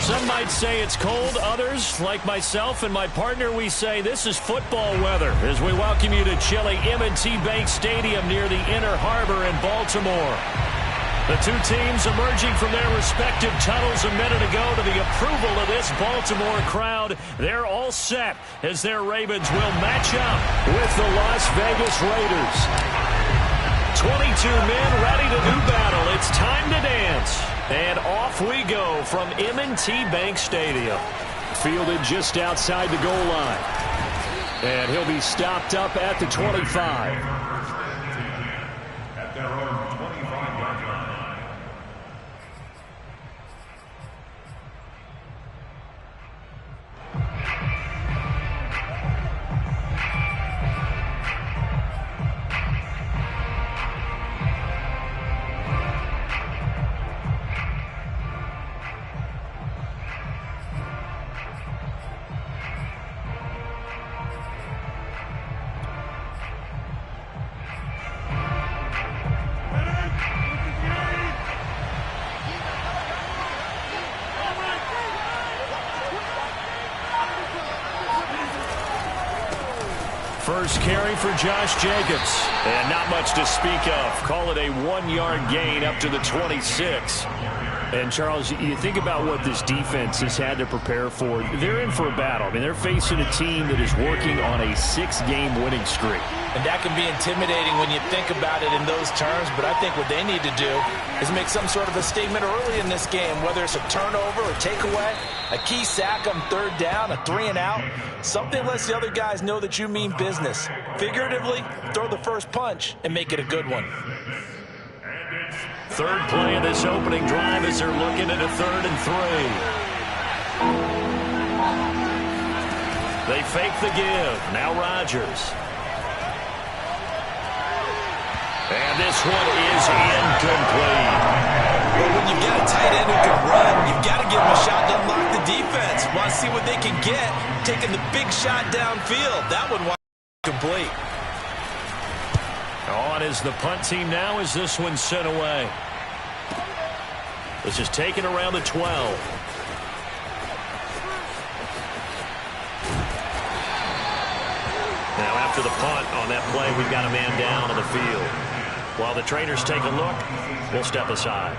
Some might say it's cold. Others, like myself and my partner, we say this is football weather as we welcome you to chilly M&T Bank Stadium near the Inner Harbor in Baltimore. The two teams emerging from their respective tunnels a minute ago to the approval of this Baltimore crowd. They're all set as their Ravens will match up with the Las Vegas Raiders. 22 men ready to do battle. It's time to dance. And off we go from M&T Bank Stadium. Fielded just outside the goal line. And he'll be stopped up at the 25. At their own 25-yard line. First carry for Josh Jacobs. And not much to speak of. Call it a 1-yard gain up to the 26. And, Charles, you think about what this defense has had to prepare for. They're in for a battle. I mean, they're facing a team that is working on a 6-game winning streak. And that can be intimidating when you think about it in those terms, but I think what they need to do is make some sort of a statement early in this game, whether it's a turnover or takeaway, a key sack on third down, a 3-and-out, something lets the other guys know that you mean business. Figuratively, throw the first punch and make it a good one. Third play of this opening drive as they're looking at a 3rd and 3. They fake the give. Now Rodgers. And this one is incomplete. Well, when you've got a tight end who can run, you've got to give him a shot to unlock the defense. Want to see what they can get, taking the big shot downfield. That one was complete. On is the punt team now as this one's sent away. This is taken around the 12. Now after the punt on that play, we've got a man down on the field. While the trainers take a look, we'll step aside.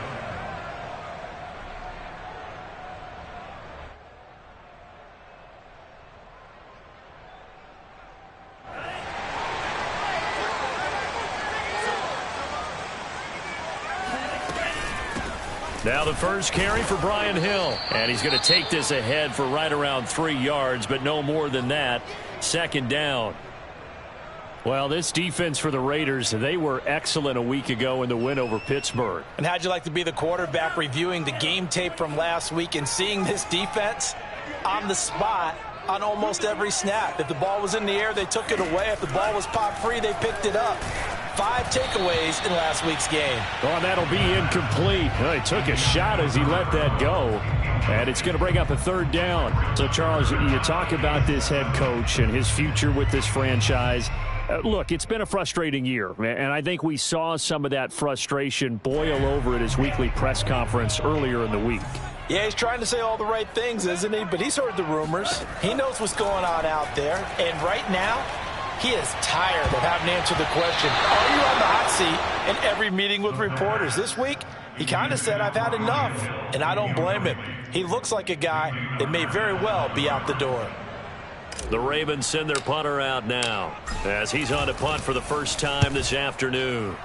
Now the first carry for Brian Hill. And he's going to take this ahead for right around 3 yards, but no more than that. 2nd down. Well, this defense for the Raiders, they were excellent a week ago in the win over Pittsburgh. And how'd you like to be the quarterback reviewing the game tape from last week and seeing this defense on the spot on almost every snap? If the ball was in the air, they took it away. If the ball was pop free, they picked it up. 5 takeaways in last week's game. Oh, that'll be incomplete. Oh, he took a shot as he let that go. And it's going to bring up a 3rd down. So, Charles, you talk about this head coach and his future with this franchise. Look, it's been a frustrating year, and I think we saw some of that frustration boil over at his weekly press conference earlier in the week. Yeah, he's trying to say all the right things, isn't he? But he's heard the rumors. He knows what's going on out there. And right now, he is tired of having to answer the question, are you on the hot seat in every meeting with reporters? This week, he kind of said, I've had enough, and I don't blame him. He looks like a guy that may very well be out the door. The Ravens send their punter out now as he's on to punt for the first time this afternoon.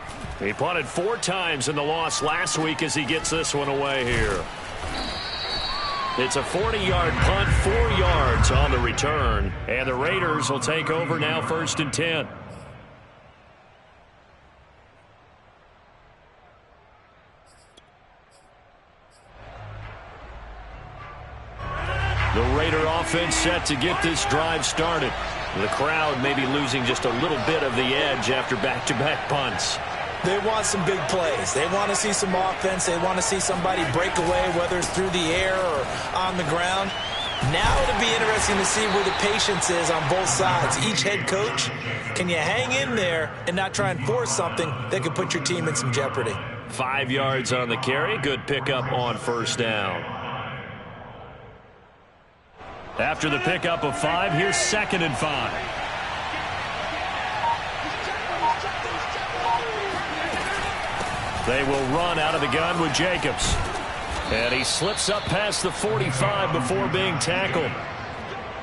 He punted 4 times in the loss last week as he gets this one away here. It's a 40-yard punt, 4 yards on the return, and the Raiders will take over now 1st and 10. The Raider offense set to get this drive started. The crowd may be losing just a little bit of the edge after back-to-back punts. They want some big plays. They want to see some offense. They want to see somebody break away, whether it's through the air or on the ground. Now it'll be interesting to see where the patience is on both sides. Each head coach, can you hang in there and not try and force something that could put your team in some jeopardy? 5 yards on the carry. Good pickup on 1st down. After the pickup of 5, here's 2nd and 5. They will run out of the gun with Jacobs. And he slips up past the 45 before being tackled.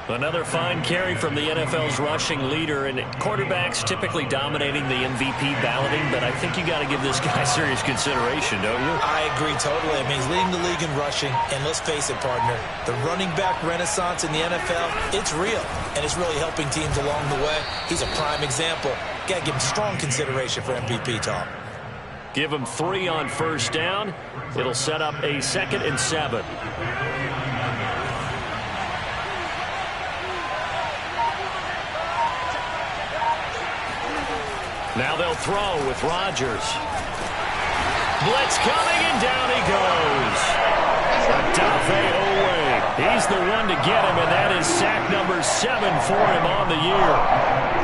Another fine carry from the NFL's rushing leader, and quarterbacks typically dominating the MVP balloting, but I think you got to give this guy serious consideration, don't you? I agree totally. I mean, he's leading the league in rushing, and let's face it, partner, the running back renaissance in the NFL, it's real, and it's really helping teams along the way. He's a prime example. Got to give him strong consideration for MVP talk. Give him 3 on 1st down. It'll set up a 2nd and 7. Now they'll throw with Rodgers. Blitz coming, and down he goes. Odafe Oweh. He's the one to get him, and that is sack number 7 for him on the year.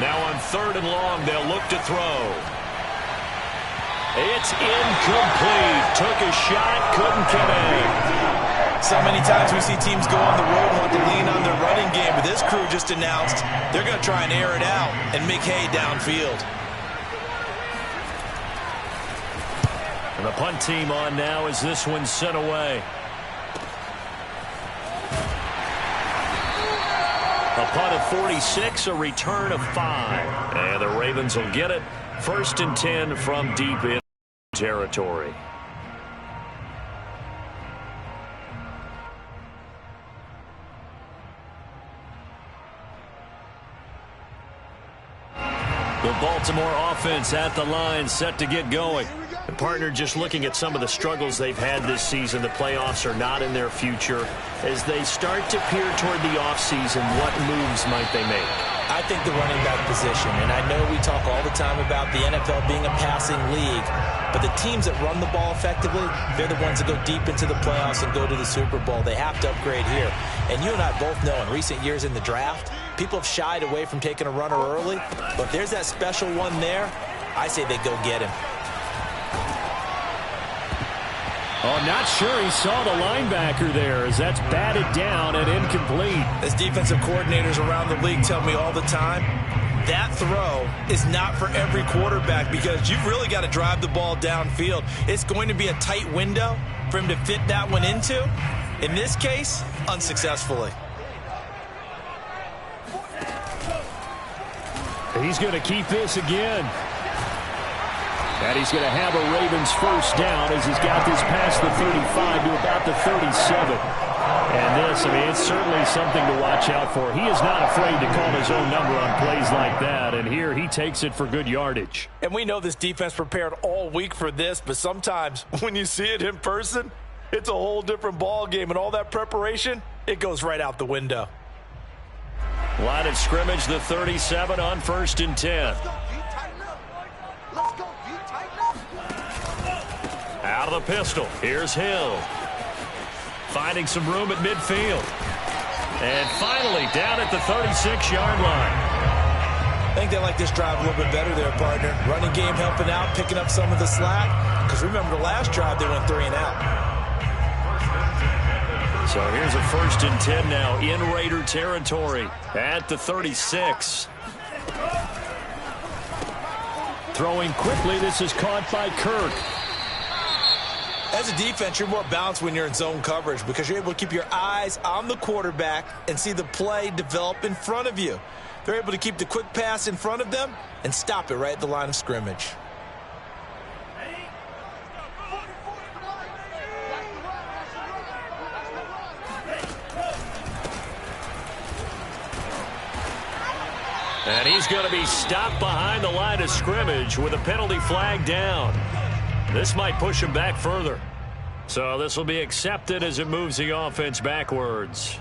Now on 3rd and long, they'll look to throw. It's incomplete. Took a shot, couldn't connect. So many times we see teams go on the road and want to lean on their running game, but this crew just announced they're going to try and air it out and make hay downfield. And the punt team on now as this one's sent away. A punt of 46, a return of 5. And the Ravens will get it. 1st and 10 from deep in territory. The Baltimore offense at the line, set to get going. And partner, just looking at some of the struggles they've had this season, the playoffs are not in their future. As they start to peer toward the offseason, what moves might they make? I think the running back position, and I know we talk all the time about the NFL being a passing league, but the teams that run the ball effectively, they're the ones that go deep into the playoffs and go to the Super Bowl. They have to upgrade here. And you and I both know in recent years in the draft, people have shied away from taking a runner early, but there's that special one there. I say they go get him. Oh, not sure he saw the linebacker there, as that's batted down and incomplete. As defensive coordinators around the league tell me all the time, that throw is not for every quarterback because you've really got to drive the ball downfield. It's going to be a tight window for him to fit that one into. In this case, unsuccessfully. He's going to keep this again. And he's going to have a Ravens 1st down as he's got this past the 35 to about the 37. And this, I mean, it's certainly something to watch out for. He is not afraid to call his own number on plays like that. And here he takes it for good yardage. And we know this defense prepared all week for this, but sometimes when you see it in person, it's a whole different ball game. And all that preparation, it goes right out the window. Line of scrimmage, the 37 on 1st and 10. Out of the pistol. Here's Hill. Finding some room at midfield. And finally down at the 36-yard line. I think they like this drive a little bit better there, partner. Running game helping out, picking up some of the slack. Because remember the last drive, they went 3 and out. So here's a 1st and 10 now in Raider territory at the 36. Throwing quickly, this is caught by Kirk. As a defense, you're more balanced when you're in zone coverage because you're able to keep your eyes on the quarterback and see the play develop in front of you. They're able to keep the quick pass in front of them and stop it right at the line of scrimmage. And he's going to be stopped behind the line of scrimmage with a penalty flag down. This might push him back further. So this will be accepted as it moves the offense backwards.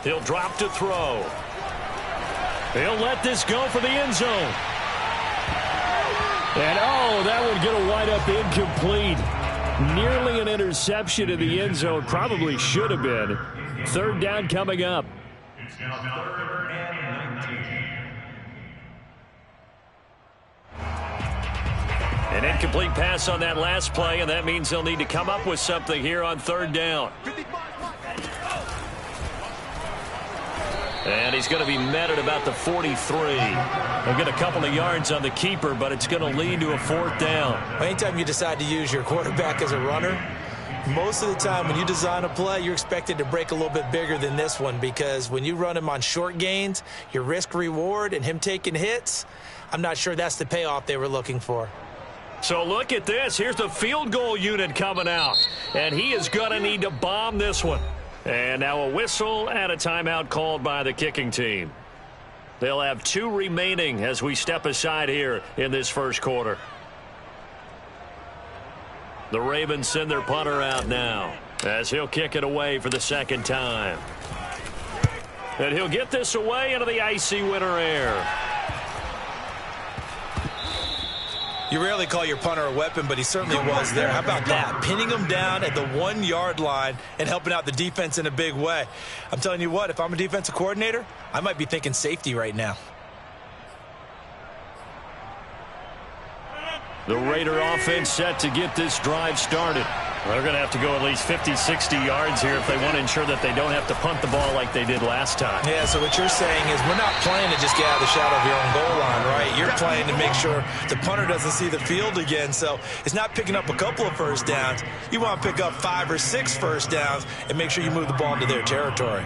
He'll drop to throw. He'll let this go for the end zone. And, oh, that would get a wide up incomplete. Nearly an interception in the end zone. Probably should have been. Third down coming up. It's now 3rd and 19. An incomplete pass on that last play, and that means they'll need to come up with something here on third down. And he's going to be met at about the 43. He'll get a couple of yards on the keeper, but it's going to lead to a fourth down. Anytime you decide to use your quarterback as a runner, most of the time when you design a play, you're expected to break a little bit bigger than this one, because when you run him on short gains, your risk-reward and him taking hits, I'm not sure that's the payoff they were looking for. So look at this. Here's the field goal unit coming out, and he is going to need to bomb this one. And now a whistle and a timeout called by the kicking team. They'll have 2 remaining as we step aside here in this first quarter. The Ravens send their punter out now as he'll kick it away for the second time. And he'll get this away into the icy winter air. You rarely call your punter a weapon, but he certainly was there. How about that? Pinning him down at the 1-yard line and helping out the defense in a big way. I'm telling you what, if I'm a defensive coordinator, I might be thinking safety right now. The Raider offense set to get this drive started. They're going to have to go at least 50, 60 yards here if they want to ensure that they don't have to punt the ball like they did last time. Yeah, so what you're saying is we're not playing to just get out of the shadow of your own goal line, right? You're playing to make sure the punter doesn't see the field again. So it's not picking up a couple of first downs. You want to pick up 5 or 6 first downs and make sure you move the ball into their territory.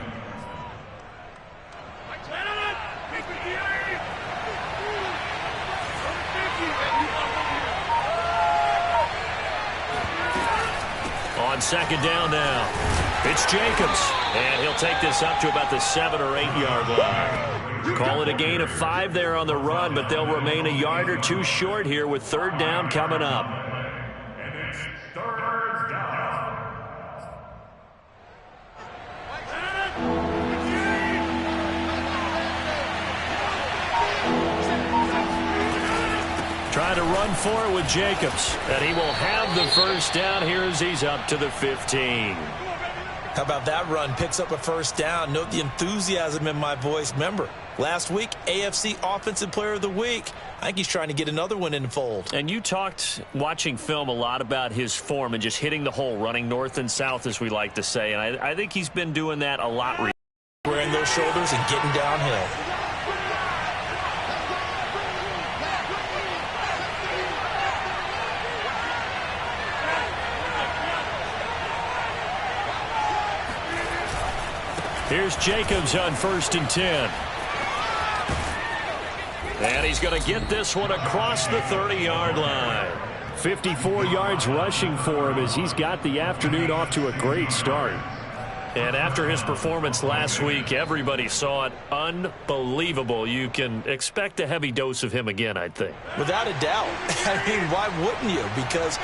On second down now, it's Jacobs, and he'll take this up to about the 7 or 8 yard line. Call it a gain of 5 there on the run, but they'll remain a yard or 2 short here with third down coming up. And it's 3rd down. Trying to run for it with Jacobs, and he will have the first down here as he's up to the 15. How about that run? Picks up a first down. Note the enthusiasm in my voice. Remember, last week, AFC Offensive Player of the Week. I think he's trying to get another one in the fold. And you talked, watching film, a lot about his form and just hitting the hole, running north and south, as we like to say. And I think he's been doing that a lot. Wearing those shoulders and getting downhill. Here's Jacobs on 1st and 10. And he's going to get this one across the 30-yard line. 54 yards rushing for him as he's got the afternoon off to a great start. And after his performance last week, everybody saw it. Unbelievable. You can expect a heavy dose of him again, I think. Without a doubt. I mean, why wouldn't you? Because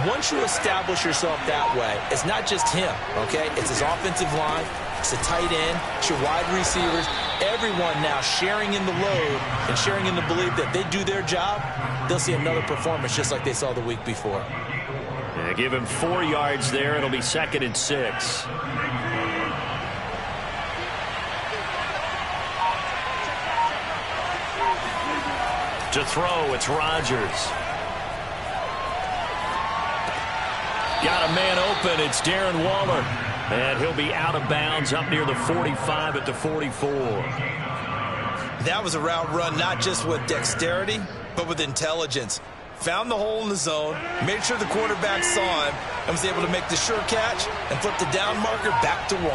once you establish yourself that way, it's not just him, okay? It's his offensive line. It's the tight end. It's your wide receivers. Everyone now sharing in the load and sharing in the belief that they do their job, they'll see another performance just like they saw the week before. Yeah, give him 4 yards there. It'll be 2nd and 6. To throw, it's Rodgers. Got a man open. It's Darren Waller. And he'll be out of bounds up near the 45 at the 44. That was a route run not just with dexterity, but with intelligence. Found the hole in the zone, made sure the quarterback saw him, and was able to make the sure catch and flip the down marker back to 1.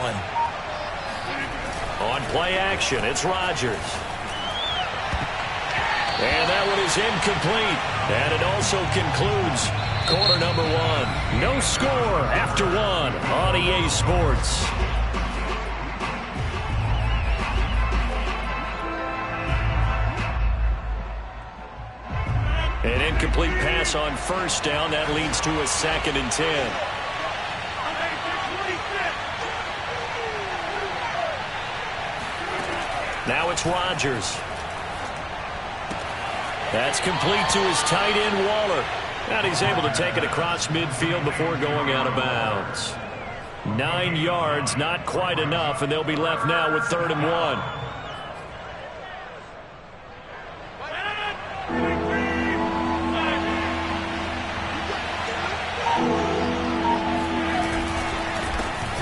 On play action, it's Rodgers. And that one is incomplete. And it also concludes quarter number 1. No score after 1 on EA Sports. An incomplete pass on first down. That leads to a 2nd and 10. Now it's Rodgers. That's complete to his tight end, Waller. And he's able to take it across midfield before going out of bounds. 9 yards, not quite enough, and they'll be left now with 3rd and 1.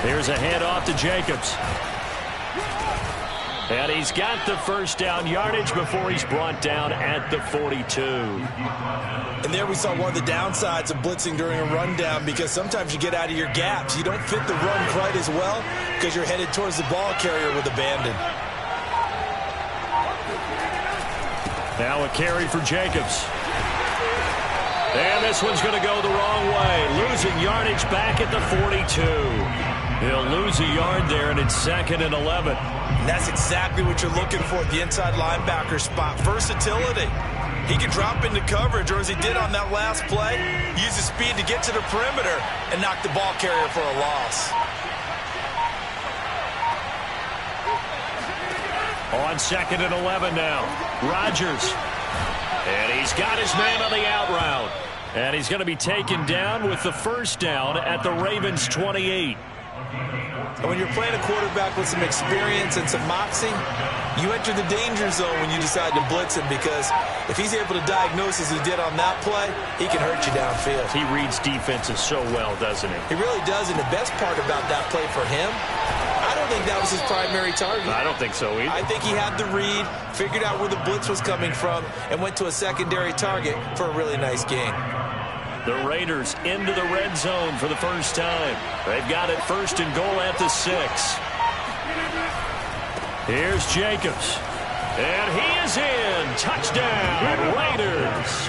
Here's a handoff to Jacobs. And he's got the first down yardage before he's brought down at the 42. And there we saw one of the downsides of blitzing during a rundown, because sometimes you get out of your gaps. You don't fit the run quite as well because you're headed towards the ball carrier with abandon. Now a carry for Jacobs. And this one's going to go the wrong way. Losing yardage back at the 42. He'll lose a yard there, and it's 2nd and 11. And that's exactly what you're looking for at the inside linebacker spot. Versatility. He can drop into coverage, or as he did on that last play, use his speed to get to the perimeter and knock the ball carrier for a loss. On 2nd and 11 now. Rodgers. And he's got his man on the out route. And he's going to be taken down with the first down at the Ravens' 28. And when you're playing a quarterback with some experience and some moxie, you enter the danger zone when you decide to blitz him, because if he's able to diagnose as he did on that play, he can hurt you downfield. He reads defenses so well, doesn't he? He really does, and the best part about that play for him, I don't think that was his primary target. I don't think so either. I think he had the read, figured out where the blitz was coming from, and went to a secondary target for a really nice gain. The Raiders into the red zone for the first time. They've got it 1st and goal at the 6. Here's Jacobs. And he is in. Touchdown, Raiders.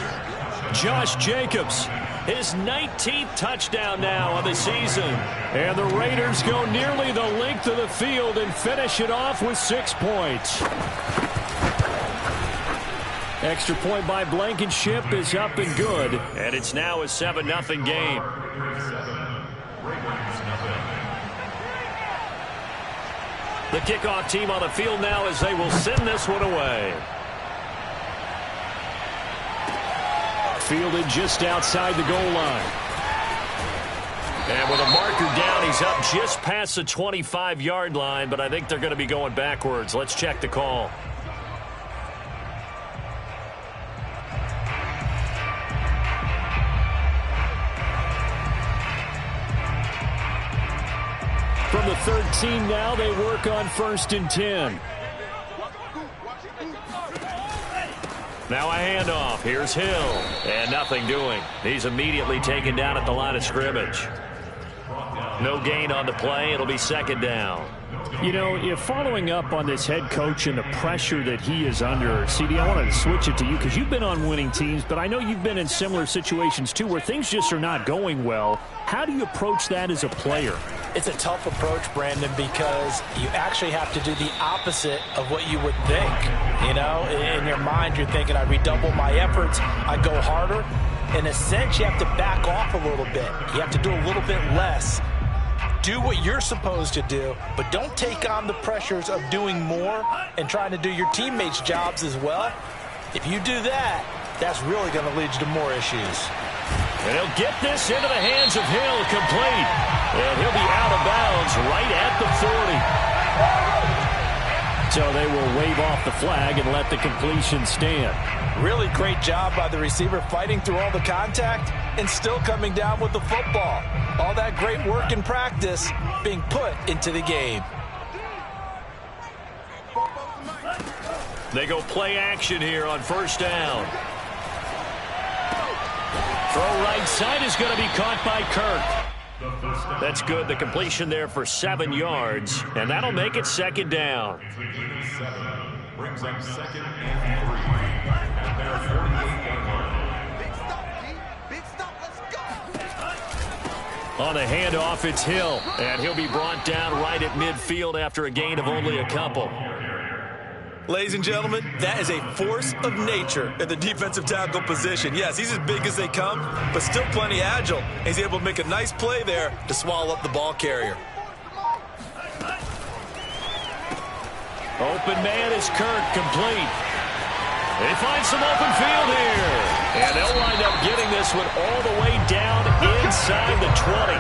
Josh Jacobs, his 19th touchdown now of the season. And the Raiders go nearly the length of the field and finish it off with 6 points. Extra point by Blankenship is up and good. And it's now a 7-0 game. The kickoff team on the field now as they will send this one away. Fielded just outside the goal line. And with a marker down, he's up just past the 25-yard line, but I think they're going to be going backwards. Let's check the call. From the 13 now, they work on 1st and 10. Now a handoff. Here's Hill. And nothing doing. He's immediately taken down at the line of scrimmage. No gain on the play. It'll be 2nd down. You know, if following up on this head coach and the pressure that he is under, CD, I wanted to switch it to you because you've been on winning teams, but I know you've been in similar situations too where things just are not going well. How do you approach that as a player? It's a tough approach, Brandon, because you actually have to do the opposite of what you would think. You know, in your mind, you're thinking, I redouble my efforts, I go harder. In a sense, you have to back off a little bit. You have to do a little bit less. Do what you're supposed to do, but don't take on the pressures of doing more and trying to do your teammates' jobs as well. If you do that, that's really going to lead you to more issues. And he'll get this into the hands of Hill, complete. And he'll be out of bounds right at the 40. So they will wave off the flag and let the completion stand. Really great job by the receiver fighting through all the contact and still coming down with the football. All that great work in practice being put into the game. They go play action here on 1st down. Throw right side is going to be caught by Kirk. That's good. The completion there for 7 yards, and that'll make it 2nd down. Brings up 2nd and 3. At their 48-yard line. Big stop, let's go. On the handoff, it's Hill, and he'll be brought down right at midfield after a gain of only a couple. Ladies and gentlemen, that is a force of nature at the defensive tackle position. Yes, he's as big as they come, but still plenty agile. He's able to make a nice play there to swallow up the ball carrier. Open man is Kirk, complete. They find some open field here. And they'll wind up getting this one all the way down inside the 20.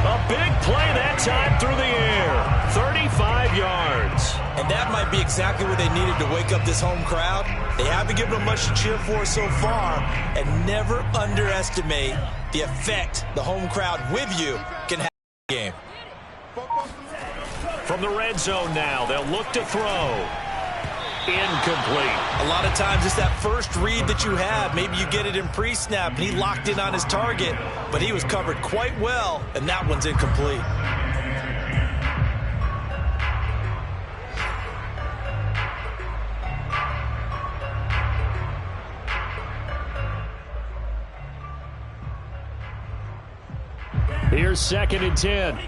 A big play that time through the air. 35 yards. And that might be exactly what they needed to wake up this home crowd. They haven't given them much to cheer for so far. And never underestimate the effect the home crowd with you can have in the game. From the red zone now, they'll look to throw. Incomplete. A lot of times it's that first read that you have. Maybe you get it in pre-snap, and he locked in on his target, but he was covered quite well, and that one's incomplete. Here's 2nd and 10.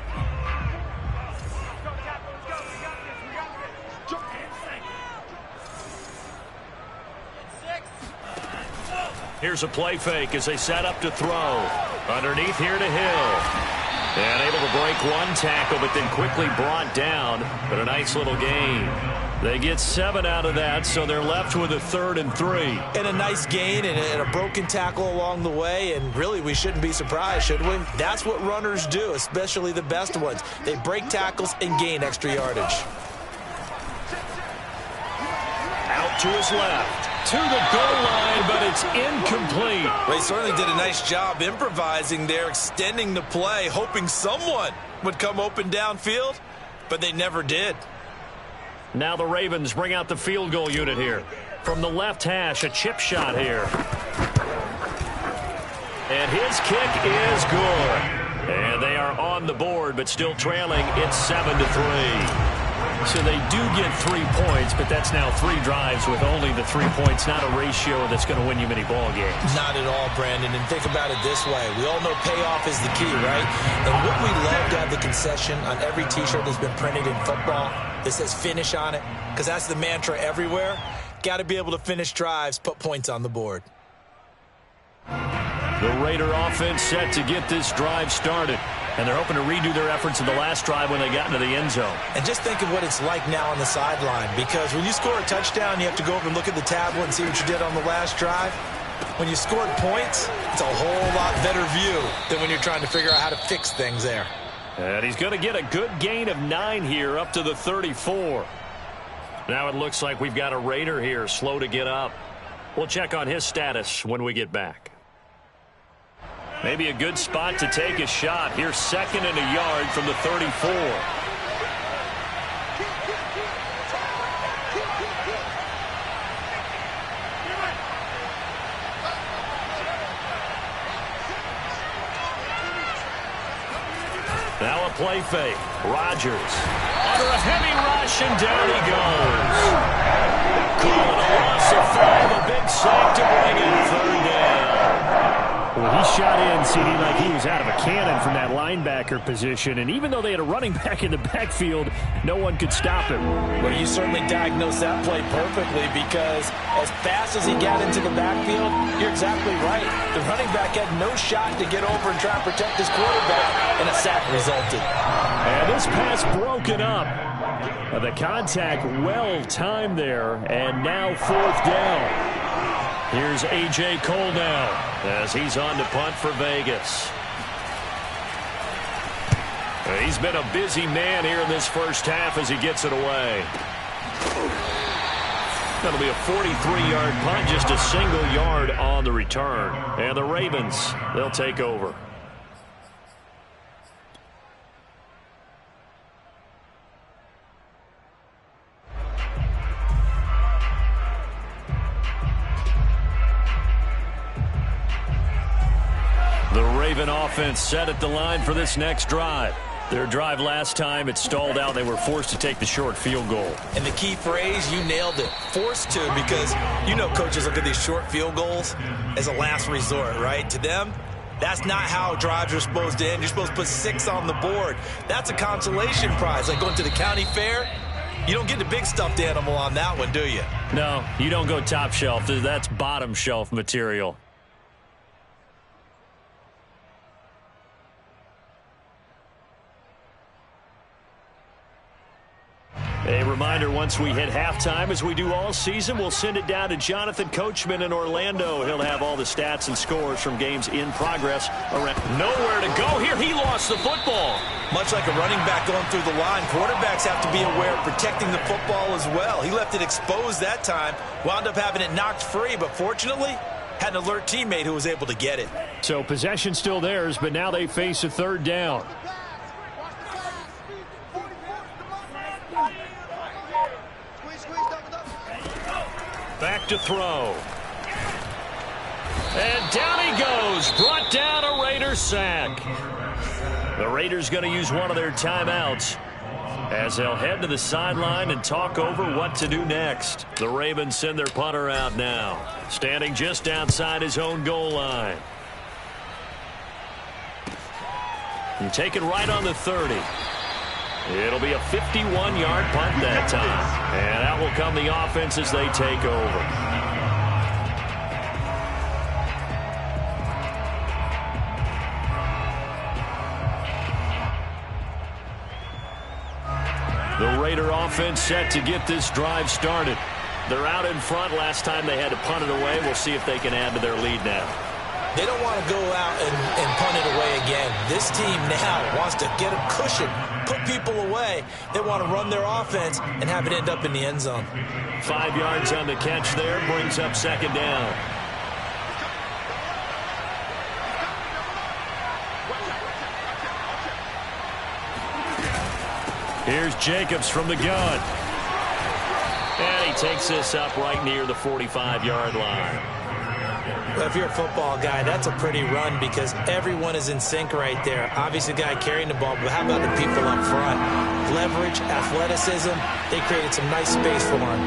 Here's a play fake as they set up to throw. Underneath here to Hill. And able to break one tackle, but then quickly brought down. But a nice little gain. They get 7 out of that, so they're left with a 3rd and 3. And a nice gain and a broken tackle along the way. And really, we shouldn't be surprised, should we? That's what runners do, especially the best ones. They break tackles and gain extra yardage. Out to his left. To the goal line, but it's incomplete. They certainly did a nice job improvising there, extending the play, hoping someone would come open downfield, but they never did. Now the Ravens bring out the field goal unit here. From the left hash, a chip shot here. And his kick is good. And they are on the board, but still trailing. It's 7-3. So they do get 3 points, but that's now 3 drives with only the 3 points, not a ratio that's going to win you many ball games. Not at all, Brandon. And think about it this way. We all know payoff is the key, right? And wouldn't we love to have the concession on every T-shirt that's been printed in football that says finish on it? Because that's the mantra everywhere. Got to be able to finish drives, put points on the board. The Raider offense set to get this drive started. And they're hoping to redo their efforts in the last drive when they got into the end zone. And just think of what it's like now on the sideline. Because when you score a touchdown, you have to go over and look at the tablet and see what you did on the last drive. When you scored points, it's a whole lot better view than when you're trying to figure out how to fix things there. And he's going to get a good gain of 9 here up to the 34. Now it looks like we've got a Raider here slow to get up. We'll check on his status when we get back. Maybe a good spot to take a shot. Here's 2nd and a yard from the 34. Now a play fake. Rodgers under a heavy rush, and down he goes. Calling a loss of 5, a big sack to bring in 3rd down. Well, he shot in, CD, like he was out of a cannon from that linebacker position. And even though they had a running back in the backfield, no one could stop him. Well, you certainly diagnosed that play perfectly because as fast as he got into the backfield, you're exactly right. The running back had no shot to get over and try and protect his quarterback, and a sack resulted. And this pass broken up. The contact well timed there, and now 4th down. Here's A.J. Cole now as he's on to punt for Vegas. He's been a busy man here in this first half as he gets it away. That'll be a 43-yard punt, just a single yard on the return. And the Ravens, they'll take over. The Raven offense set at the line for this next drive. Their drive last time, it stalled out. They were forced to take the short field goal. And the key phrase, you nailed it. Forced to, because you know coaches look at these short field goals as a last resort, right? To them, that's not how drives are supposed to end. You're supposed to put 6 on the board. That's a consolation prize. Like going to the county fair, you don't get the big stuffed animal on that one, do you? No, you don't go top shelf. That's bottom shelf material. A reminder, once we hit halftime, as we do all season, we'll send it down to Jonathan Coachman in Orlando. He'll have all the stats and scores from games in progress. Nowhere to go here. He lost the football. Much like a running back going through the line, quarterbacks have to be aware of protecting the football as well. He left it exposed that time, wound up having it knocked free, but fortunately, had an alert teammate who was able to get it. So possession still theirs, but now they face a third down. Back to throw. And down he goes. Brought down a Raider sack. The Raiders going to use one of their timeouts as they'll head to the sideline and talk over what to do next. The Ravens send their punter out now, standing just outside his own goal line. And taken right on the 30. It'll be a 51-yard punt that time. And out will come the offense as they take over. The Raider offense set to get this drive started. They're out in front. Last time they had to punt it away. We'll see if they can add to their lead now. They don't want to go out and punt it away again. This team now wants to get a cushion, put people away. They want to run their offense and have it end up in the end zone. 5 yards on the catch there, brings up second down. Here's Jacobs from the gun. And he takes this up right near the 45-yard line. Well, if you're a football guy, that's a pretty run because everyone is in sync right there. Obviously, the guy carrying the ball, but how about the people up front? Leverage, athleticism, they created some nice space for him.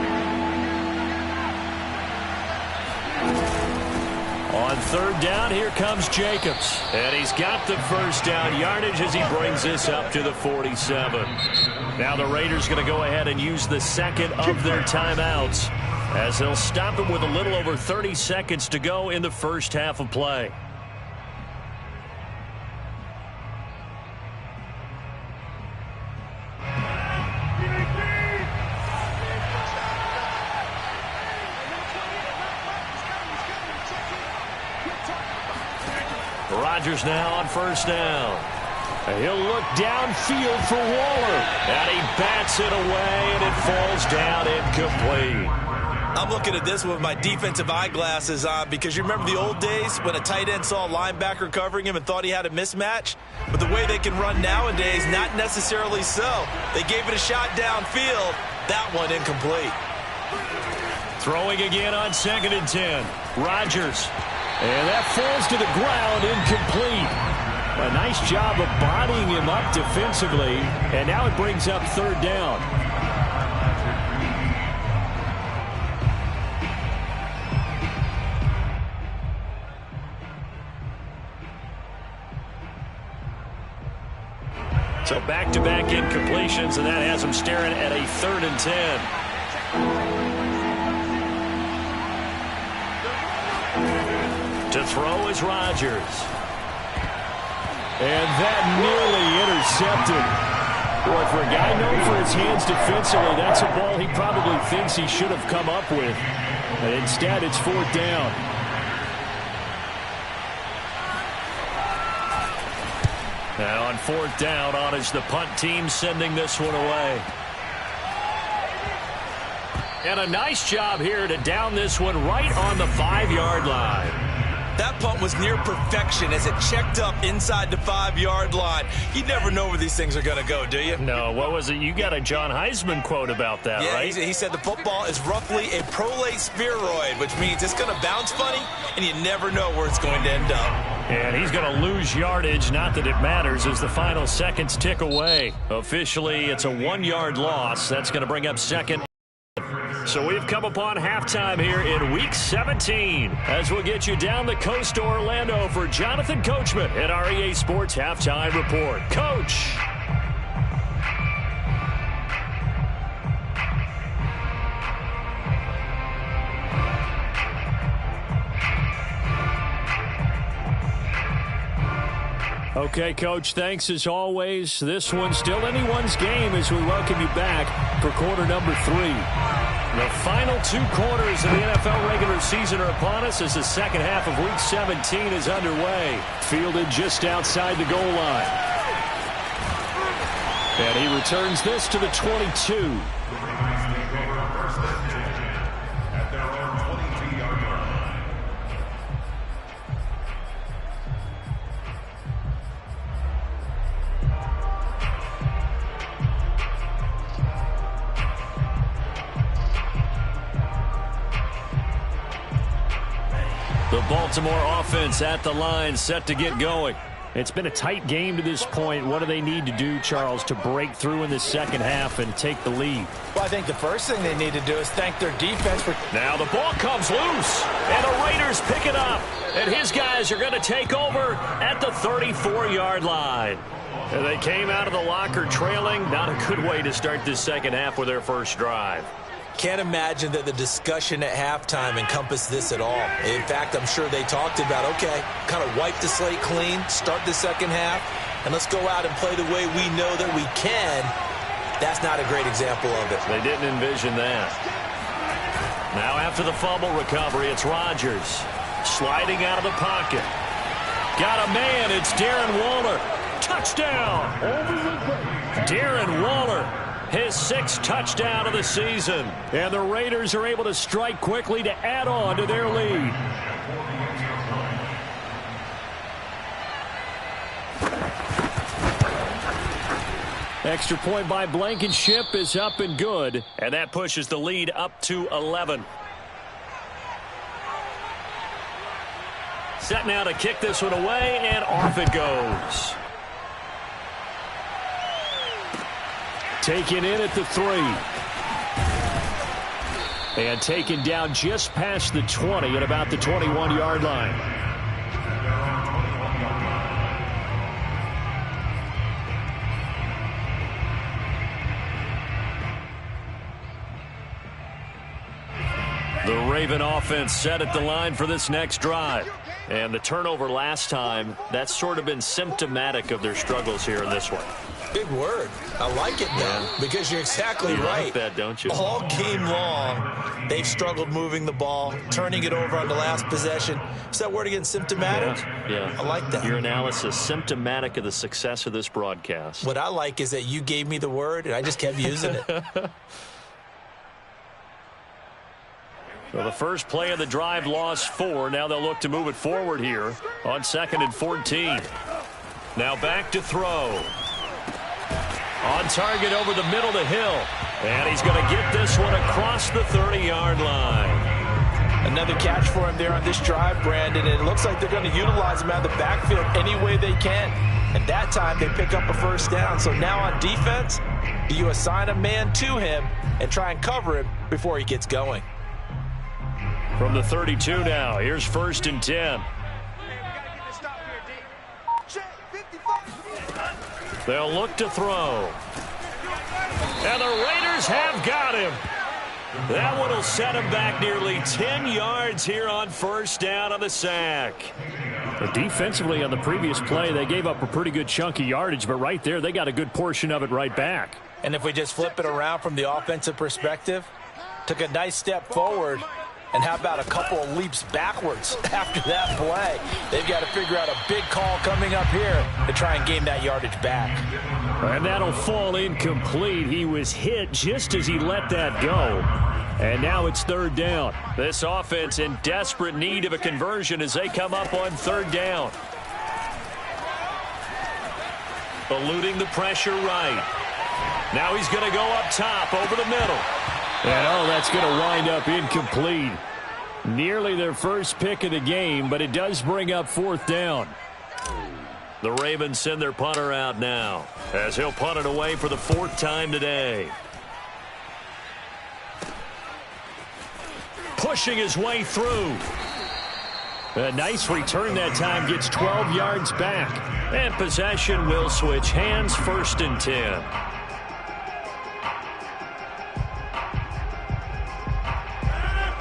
On third down, here comes Jacobs. And he's got the first down yardage as he brings this up to the 47. Now the Raiders going to go ahead and use the second of their timeouts as they'll stop it with a little over 30 seconds to go in the first half of play. Rodgers now on first down. He'll look downfield for Waller. And he bats it away, and it falls down incomplete. I'm looking at this with my defensive eyeglasses on because you remember the old days when a tight end saw a linebacker covering him and thought he had a mismatch? But the way they can run nowadays, not necessarily so. They gave it a shot downfield. That one incomplete. Throwing again on 2nd and 10. Rodgers. And that falls to the ground, incomplete. A nice job of bodying him up defensively. And now it brings up third down. So back-to-back incompletions, and that has him staring at a 3rd and 10. To throw is Rodgers. And that nearly intercepted. Boy, for a guy known for his hands defensively, that's a ball he probably thinks he should have come up with. And instead, it's 4th down. Now on 4th down, on is the punt team sending this one away. And a nice job here to down this one right on the 5-yard line. That punt was near perfection as it checked up inside the 5-yard line. You never know where these things are going to go, do you? No, what was it? You got a John Heisman quote about that, yeah, right? He said the football is roughly a prolate spheroid, which means it's going to bounce funny, and you never know where it's going to end up. And he's going to lose yardage, not that it matters, as the final seconds tick away. Officially, it's a 1-yard loss. That's going to bring up second. So we've come upon halftime here in Week 17 as we'll get you down the coast to Orlando for Jonathan Coachman at our EA Sports Halftime Report. Coach. Okay, Coach, thanks as always. This one's still anyone's game as we welcome you back for quarter number 3. The final 2 quarters of the NFL regular season are upon us as the second half of Week 17 is underway. Fielded just outside the goal line. And he returns this to the 22. The Baltimore offense at the line, set to get going. It's been a tight game to this point. What do they need to do, Charles, to break through in the second half and take the lead? Well, I think the first thing they need to do is thank their defense for... Now the ball comes loose, and the Raiders pick it up. And his guys are going to take over at the 34-yard line. And they came out of the locker trailing. Not a good way to start this second half with their first drive. Can't imagine that the discussion at halftime encompassed this at all. In fact, I'm sure they talked about, okay, kind of wipe the slate clean, start the second half, and let's go out and play the way we know that we can. That's not a great example of it. They didn't envision that. Now after the fumble recovery, it's Rodgers sliding out of the pocket. Got a man, it's Darren Waller. Touchdown! Darren Waller, his 6th touchdown of the season. And the Raiders are able to strike quickly to add on to their lead. Extra point by Blankenship is up and good. And that pushes the lead up to 11. Set now to kick this one away, and off it goes. Taken in at the 3. And taken down just past the 20 at about the 21-yard line. The Raven offense set at the line for this next drive. And the turnover last time, that's sort of been symptomatic of their struggles here in this one. Big word. I like it now because you're exactly right. You like that, don't you? All game long, they've struggled moving the ball, turning it over on the last possession. Is that word again, symptomatic? Yeah. I like that. Your analysis, symptomatic of the success of this broadcast. What I like is that you gave me the word, and I just kept using it. So the first play of the drive lost 4. Now they'll look to move it forward here on 2nd and 14. Now back to throw. On target over the middle to Hill. And he's going to get this one across the 30-yard line. Another catch for him there on this drive, Brandon. And it looks like they're going to utilize him out of the backfield any way they can. And that time they pick up a first down. So now on defense, do you assign a man to him and try and cover him before he gets going? From the 32 now, here's 1st and 10. They'll look to throw. And the Raiders have got him. That one will set him back nearly 10 yards here on first down on the sack. But defensively on the previous play, they gave up a pretty good chunk of yardage, but right there, they got a good portion of it right back. And if we just flip it around from the offensive perspective, took a nice step forward, and how about a couple of leaps backwards after that play? They've got to figure out a big call coming up here to try and gain that yardage back. And that'll fall incomplete. He was hit just as he let that go. And now it's 3rd down. This offense in desperate need of a conversion as they come up on 3rd down. Eluding the pressure right. Now he's going to go up top over the middle. And that's going to wind up incomplete. Nearly their first pick of the game, but it does bring up 4th down. The Ravens send their punter out now as he'll punt it away for the 4th time today. Pushing his way through. A nice return that time, gets 12 yards back. And possession will switch hands, 1st and 10.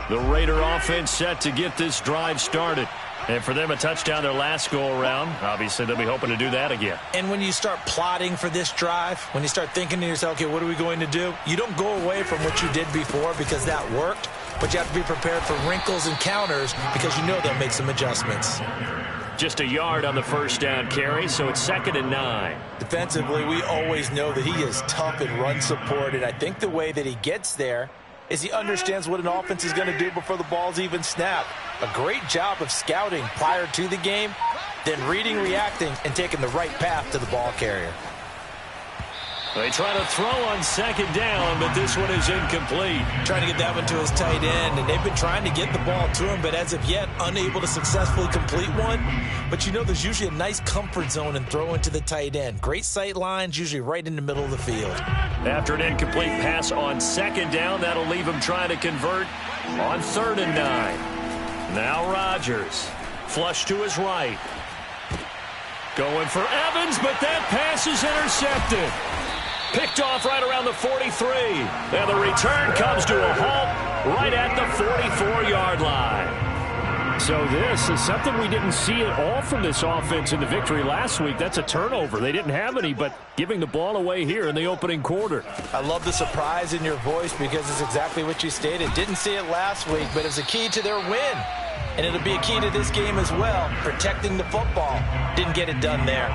The Raider offense set to get this drive started. And for them, a touchdown their last go-around. Obviously, they'll be hoping to do that again. And when you start plotting for this drive, when you start thinking to yourself, okay, what are we going to do? You don't go away from what you did before because that worked, but you have to be prepared for wrinkles and counters because you know they'll make some adjustments. Just a yard on the first down carry, so it's 2nd and 9. Defensively, we always know that he is tough in run support, and I think the way that he gets there is he understands what an offense is going to do before the ball's even snapped. A great job of scouting prior to the game, then reading, reacting, and taking the right path to the ball carrier. They try to throw on 2nd down, but this one is incomplete. Trying to get that one to his tight end, and they've been trying to get the ball to him, but as of yet, unable to successfully complete one. But you know there's usually a nice comfort zone in throwing to the tight end. Great sight lines, usually right in the middle of the field. After an incomplete pass on 2nd down, that'll leave him trying to convert on 3rd and 9. Now Rodgers, flush to his right. Going for Evans, but that pass is intercepted. Picked off right around the 43. And the return comes to a halt right at the 44-yard line. So this is something we didn't see at all from this offense in the victory last week. That's a turnover. They didn't have any, but giving the ball away here in the opening quarter. I love the surprise in your voice because it's exactly what you stated. Didn't see it last week, but it's a key to their win. And it'll be a key to this game as well, protecting the football. Didn't get it done there.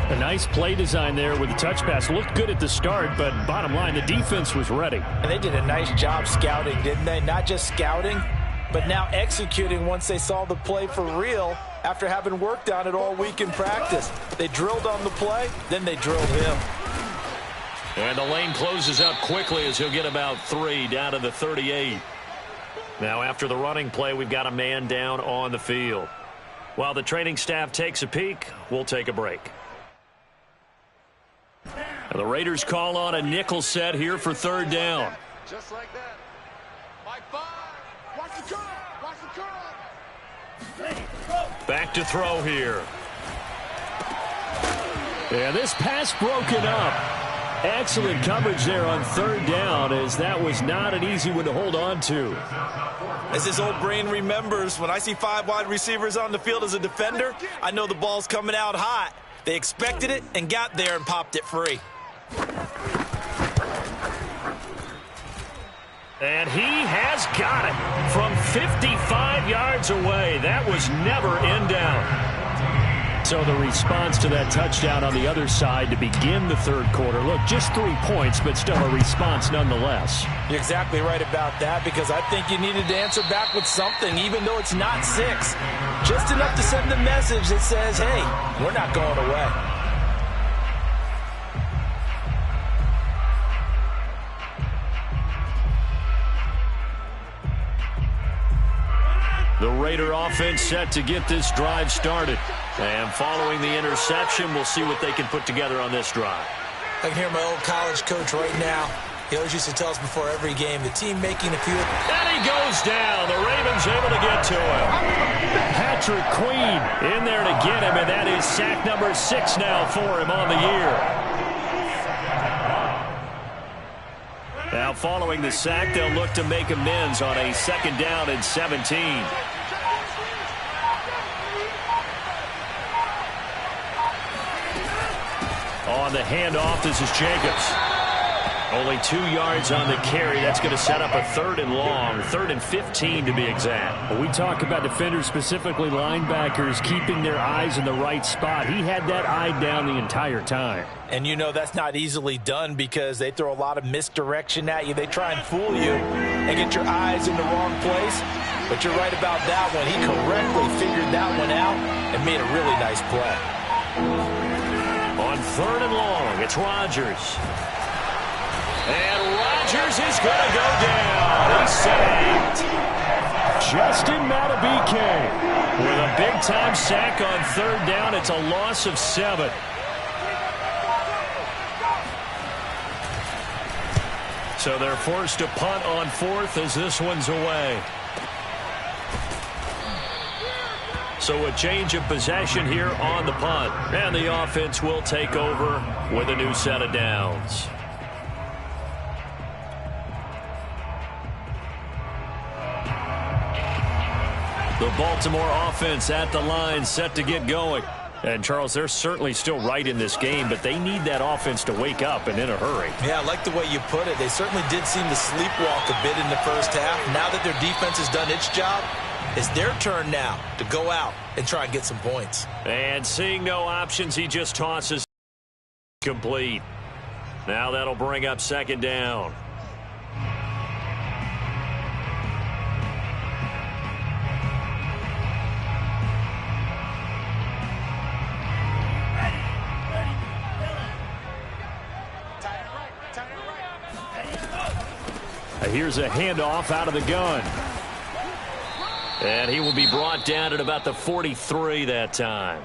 A nice play design there with the touch pass. Looked good at the start, but bottom line, the defense was ready. And they did a nice job scouting, didn't they? Not just scouting, but now executing once they saw the play for real after having worked on it all week in practice. They drilled on the play, then they drilled him. And the lane closes up quickly as he'll get about 3 down to the 38. Now after the running play, we've got a man down on the field. While the training staff takes a peek, we'll take a break. And the Raiders call on a nickel set here for 3rd down. Just like that. Mike 5. Watch the curl. Watch the curl. Back to throw here. Yeah, this pass broken up. Excellent coverage there on 3rd down, as that was not an easy one to hold on to. As his old brain remembers, when I see 5 wide receivers on the field as a defender, I know the ball's coming out hot. They expected it and got there and popped it free. And he has got it from 55 yards away. That was never in doubt. So the response to that touchdown on the other side to begin the 3rd quarter. Look, just 3 points, but still a response nonetheless. You're exactly right about that, because I think you needed to answer back with something, even though it's not 6. Just enough to send the message that says, hey, we're not going away. The Raider offense set to get this drive started. And following the interception, we'll see what they can put together on this drive. I can hear my old college coach right now. He always used to tell us before every game, the team making a few. And he goes down. The Ravens able to get to him. Patrick Queen in there to get him, and that is sack number 6 now for him on the year. Now following the sack, they'll look to make amends on a 2nd down and 17. On the handoff, this is Jacobs. Only 2 yards on the carry. That's going to set up a 3rd and long, 3rd and 15 to be exact. We talk about defenders, specifically linebackers, keeping their eyes in the right spot. He had that eye down the entire time. And you know that's not easily done because they throw a lot of misdirection at you. They try and fool you and get your eyes in the wrong place. But you're right about that one. He correctly figured that one out and made a really nice play. On 3rd and long, it's Rodgers. And Rodgers is going to go down. He's sacked. Justin Madubuike with a big-time sack on 3rd down. It's a loss of 7. So they're forced to punt on 4th as this one's away. So a change of possession here on the punt. And the offense will take over with a new set of downs. The Baltimore offense at the line, set to get going. And, Charles, they're certainly still right in this game, but they need that offense to wake up and in a hurry. Yeah, I like the way you put it. They certainly did seem to sleepwalk a bit in the first half. Now that their defense has done its job, it's their turn now to go out and try and get some points. And seeing no options, he just tosses complete. Now that'll bring up second down. Here's a handoff out of the gun. And he will be brought down at about the 43 that time.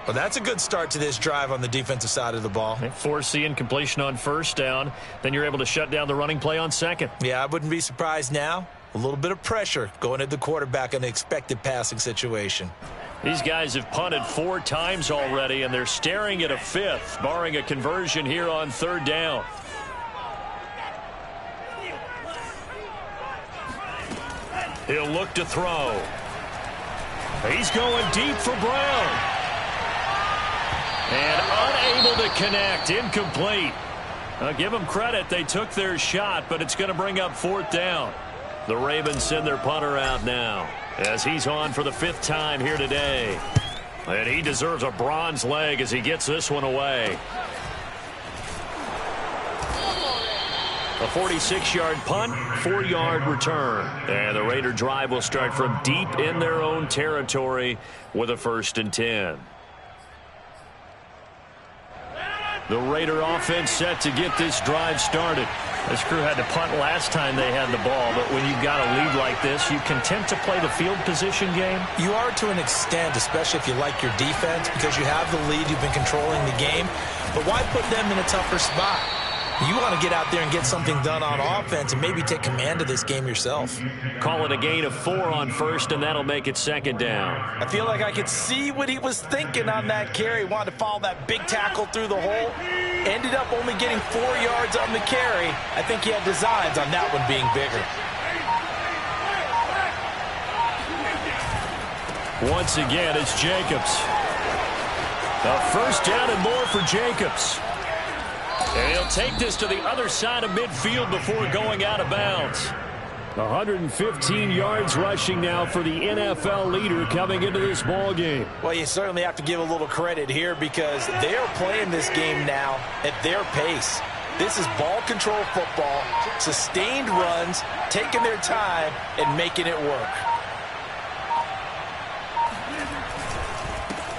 Well, that's a good start to this drive on the defensive side of the ball. Force the incompletion on first down. Then you're able to shut down the running play on second. Yeah, I wouldn't be surprised now. A little bit of pressure going at the quarterback in the expected passing situation. These guys have punted 4 times already, and they're staring at a 5th, barring a conversion here on third down. He'll look to throw. He's going deep for Brown. And unable to connect. Incomplete. I'll give them credit. They took their shot, but it's going to bring up 4th down. The Ravens send their punter out now as he's on for the 5th time here today. And he deserves a bronze leg as he gets this one away. A 46-yard punt, 4-yard return. And the Raider drive will start from deep in their own territory with a 1st and 10. The Raider offense set to get this drive started. This crew had to punt last time they had the ball, but when you've got a lead like this, you content to play the field position game? You are to an extent, especially if you like your defense, because you have the lead, you've been controlling the game. But why put them in a tougher spot? You want to get out there and get something done on offense and maybe take command of this game yourself. Call it a gain of 4 on first, and that'll make it second down. I feel like I could see what he was thinking on that carry. Wanted to follow that big tackle through the hole. Ended up only getting 4 yards on the carry. I think he had designs on that one being bigger. Once again, it's Jacobs. A 1st down and more for Jacobs. And he'll take this to the other side of midfield before going out of bounds. 115 yards rushing now for the NFL leader coming into this ball game. Well, you certainly have to give a little credit here because they are playing this game now at their pace. This is ball control football, sustained runs, taking their time and making it work.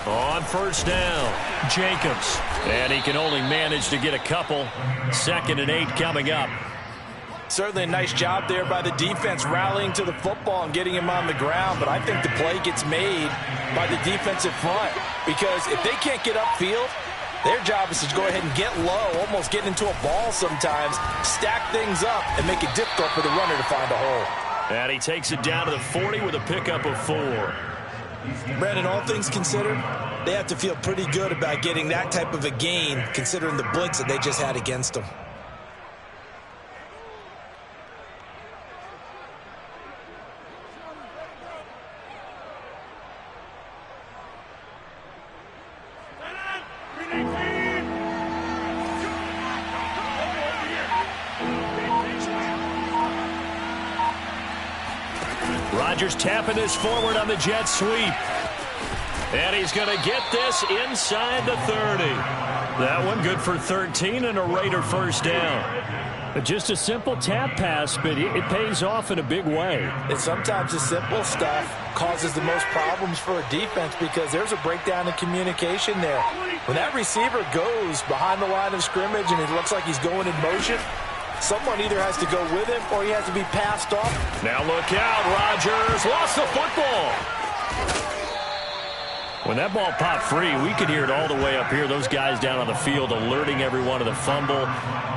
On 1st down, Jacobs. And he can only manage to get a couple. 2nd and 8 coming up. Certainly a nice job there by the defense rallying to the football and getting him on the ground. But I think the play gets made by the defensive front. Because if they can't get upfield, their job is to go ahead and get low, almost get into a ball sometimes, stack things up, and make it difficult for the runner to find a hole. And he takes it down to the 40 with a pickup of 4. Brandon, all things considered, they have to feel pretty good about getting that type of a gain, considering the blitz that they just had against them. Rodgers tapping this forward on the jet sweep. And he's going to get this inside the 30. That one good for 13 and a Raider 1st down. Just a simple tap pass, but it pays off in a big way. And sometimes the simple stuff causes the most problems for a defense because there's a breakdown in communication there. When that receiver goes behind the line of scrimmage and it looks like he's going in motion, someone either has to go with him or he has to be passed off. Now look out, Rodgers lost the football. When that ball popped free, we could hear it all the way up here. Those guys down on the field alerting everyone of the fumble.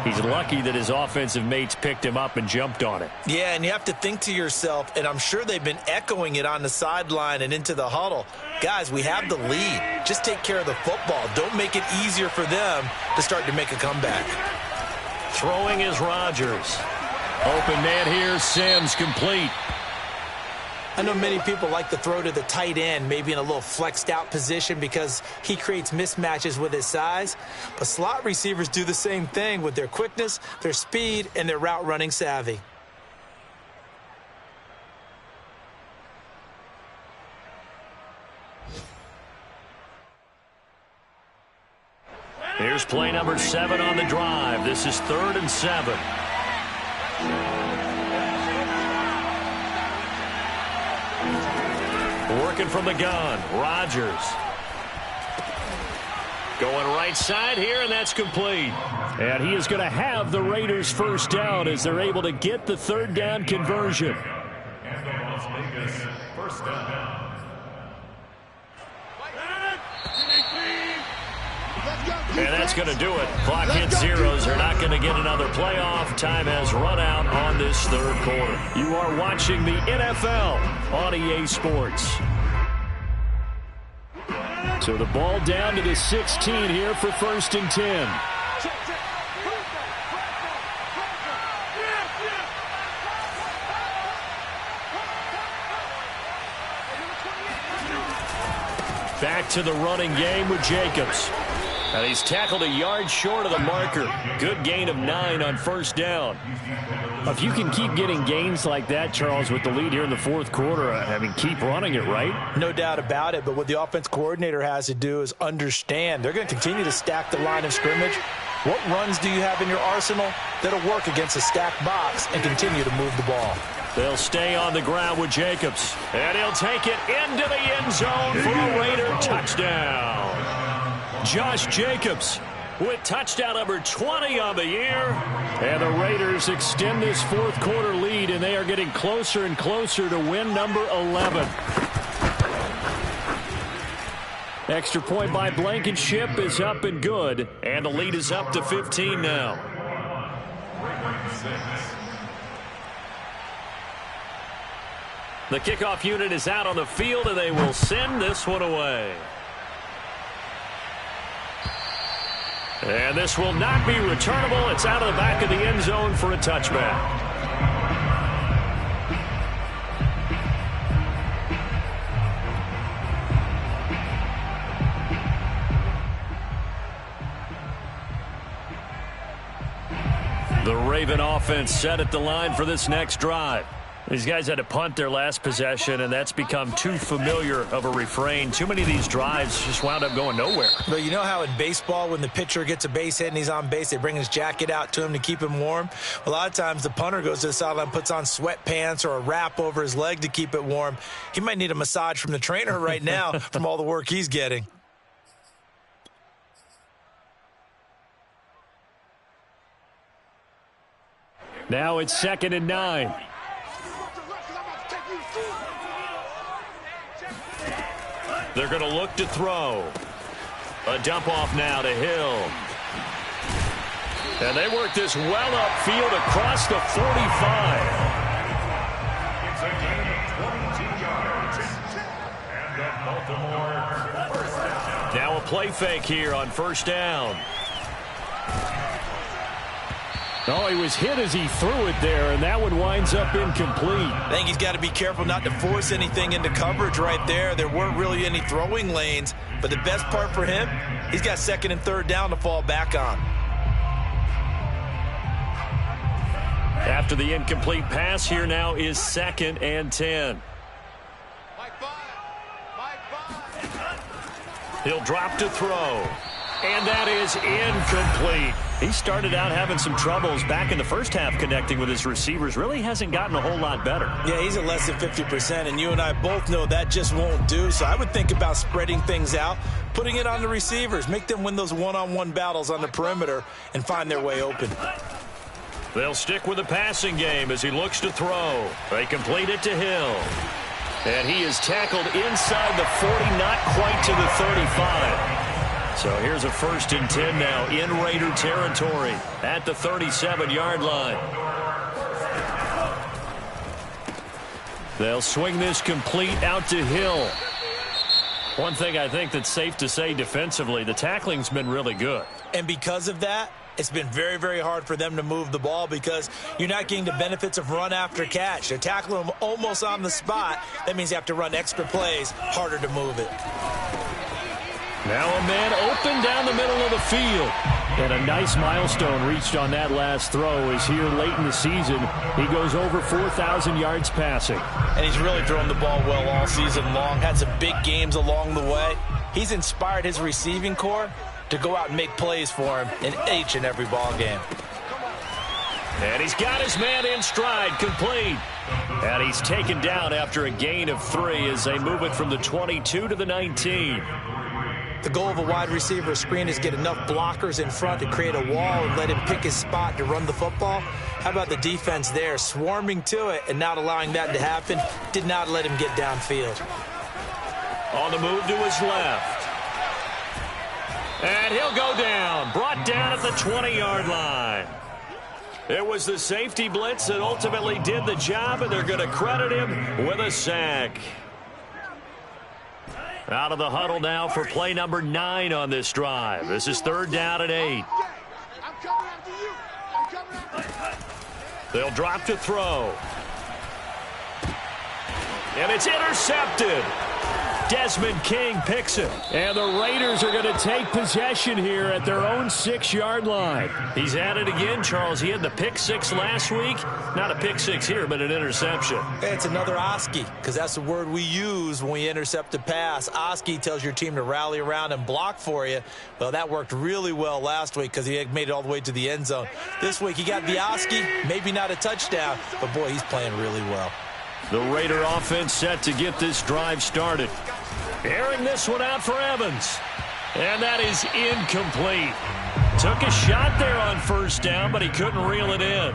He's lucky that his offensive mates picked him up and jumped on it. Yeah, and you have to think to yourself, and I'm sure they've been echoing it on the sideline and into the huddle. Guys, we have the lead. Just take care of the football. Don't make it easier for them to start to make a comeback. Throwing is Rodgers. Open man here, Sims complete. I know many people like to throw to the tight end, maybe in a little flexed out position because he creates mismatches with his size. But slot receivers do the same thing with their quickness, their speed, and their route running savvy. Here's play number 7 on the drive. This is 3rd and 7. Working from the gun, Rodgers. Going right side here, and that's complete. And he is going to have the Raiders first down as they're able to get the 3rd down conversion. And the Las Vegas first down. And that's going to do it. Clock hits zeros. They're not going to get another playoff. Time has run out on this 3rd quarter. You are watching the NFL on EA Sports. So the ball down to the 16 here for 1st and 10. Back to the running game with Jacobs. And he's tackled a yard short of the marker. Good gain of 9 on 1st down. If you can keep getting gains like that, Charles, with the lead here in the 4th quarter, I mean, keep running it, right? No doubt about it, but what the offense coordinator has to do is understand they're going to continue to stack the line of scrimmage. What runs do you have in your arsenal that'll work against a stacked box and continue to move the ball? They'll stay on the ground with Jacobs. And he'll take it into the end zone for a Raider touchdown. Josh Jacobs with touchdown number 20 on the year. And the Raiders extend this 4th quarter lead, and they are getting closer and closer to win number 11. Extra point by Blankenship is up and good. And the lead is up to 15 now. The kickoff unit is out on the field, and they will send this one away. And this will not be returnable. It's out of the back of the end zone for a touchback. The Raven offense set at the line for this next drive. These guys had to punt their last possession, and that's become too familiar of a refrain. Too many of these drives just wound up going nowhere. But you know how in baseball, when the pitcher gets a base hit and he's on base, they bring his jacket out to him to keep him warm? A lot of times the punter goes to the sideline, puts on sweatpants or a wrap over his leg to keep it warm. He might need a massage from the trainer right now from all the work he's getting. Now it's 2nd and 9. They're going to look to throw. A dump off now to Hill. And they work this well upfield across the 45. It's a gain of 22 yards. And the Baltimore first down. Now a play fake here on 1st down. Oh, he was hit as he threw it there, and that one winds up incomplete. I think he's got to be careful not to force anything into coverage right there. There weren't really any throwing lanes, but the best part for him, he's got 2nd and 3rd down to fall back on. After the incomplete pass, here now is 2nd and 10. He'll drop to throw. And that is incomplete. He started out having some troubles back in the first half connecting with his receivers. Really hasn't gotten a whole lot better. Yeah, he's at less than 50%, and you and I both know that just won't do. So I would think about spreading things out, putting it on the receivers, make them win those one-on-one battles on the perimeter and find their way open. They'll stick with the passing game as he looks to throw. They complete it to Hill. And he is tackled inside the 40, not quite to the 35. So here's a 1st and 10 now in Raider territory at the 37-yard line. They'll swing this complete out to Hill. One thing I think that's safe to say defensively, the tackling's been really good. And because of that, It's been very, very hard for them to move the ball because you're not getting the benefits of run after catch. They're tackling them almost on the spot. That means you have to run extra plays, harder to move it. Now a man open down the middle of the field. And a nice milestone reached on that last throw is here late in the season. He goes over 4,000 yards passing. And he's really thrown the ball well all season long. Had some big games along the way. He's inspired his receiving corps to go out and make plays for him in each and every ball game. And he's got his man in stride, complete. And he's taken down after a gain of 3 as they move it from the 22 to the 19. The goal of a wide receiver screen is get enough blockers in front to create a wall and let him pick his spot to run the football. How about the defense there, swarming to it and not allowing that to happen? Did not let him get downfield. On the move to his left. And he'll go down, brought down at the 20-yard line. It was the safety blitz that ultimately did the job, and they're going to credit him with a sack. Out of the huddle now for play number 9 on this drive. This is 3rd down and 8. They'll drop to throw. And it's intercepted. Desmond King picks it. And the Raiders are going to take possession here at their own 6-yard line. He's at it again, Charles. He had the pick 6 last week. Not a pick 6 here, but an interception. It's another Oski, because that's the word we use when we intercept a pass. Oski tells your team to rally around and block for you. Well, that worked really well last week because he made it all the way to the end zone. This week he got the Oski, maybe not a touchdown, but boy, he's playing really well. The Raider offense set to get this drive started. Airing this one out for Evans. And that is incomplete. Took a shot there on 1st down, but he couldn't reel it in.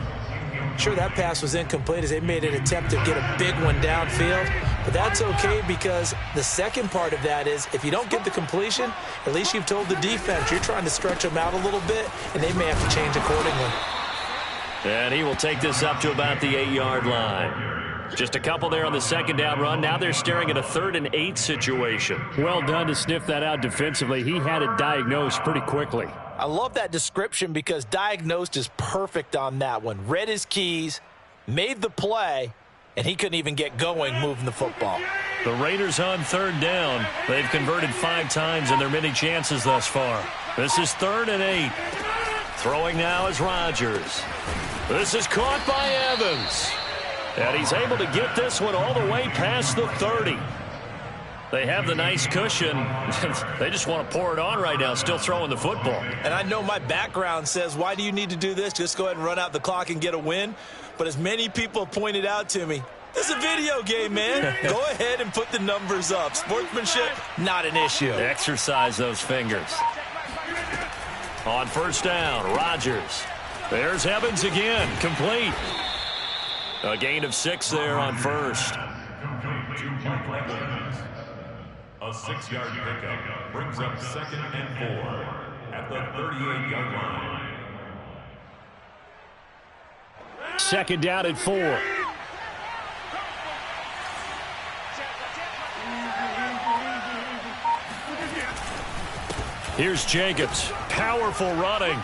Sure, that pass was incomplete as they made an attempt to get a big one downfield. But that's okay because the second part of that is if you don't get the completion, at least you've told the defense you're trying to stretch them out a little bit, and they may have to change accordingly. And he will take this up to about the 8-yard line. Just a couple there on the 2nd down run. Now they're staring at a 3rd and 8 situation. Well done to sniff that out defensively. He had it diagnosed pretty quickly. I love that description because diagnosed is perfect on that one. Read his keys, made the play, and he couldn't even get going moving the football. The Raiders on 3rd down. They've converted 5 times in their many chances thus far. This is 3rd and 8. Throwing now is Rodgers. This is caught by Evans. And he's able to get this one all the way past the 30. They have the nice cushion. They just want to pour it on right now, still throwing the football. And I know my background says, why do you need to do this? Just go ahead and run out the clock and get a win. But as many people pointed out to me, this is a video game, man. Go ahead and put the numbers up. Sportsmanship, not an issue. Exercise those fingers. On 1st down, Rodgers. There's Evans again, complete. A gain of 6 there on 1st. A 6-yard pickup brings up 2nd and 4 at the 38-yard line. 2nd down and 4. Here's Jacobs. Powerful running.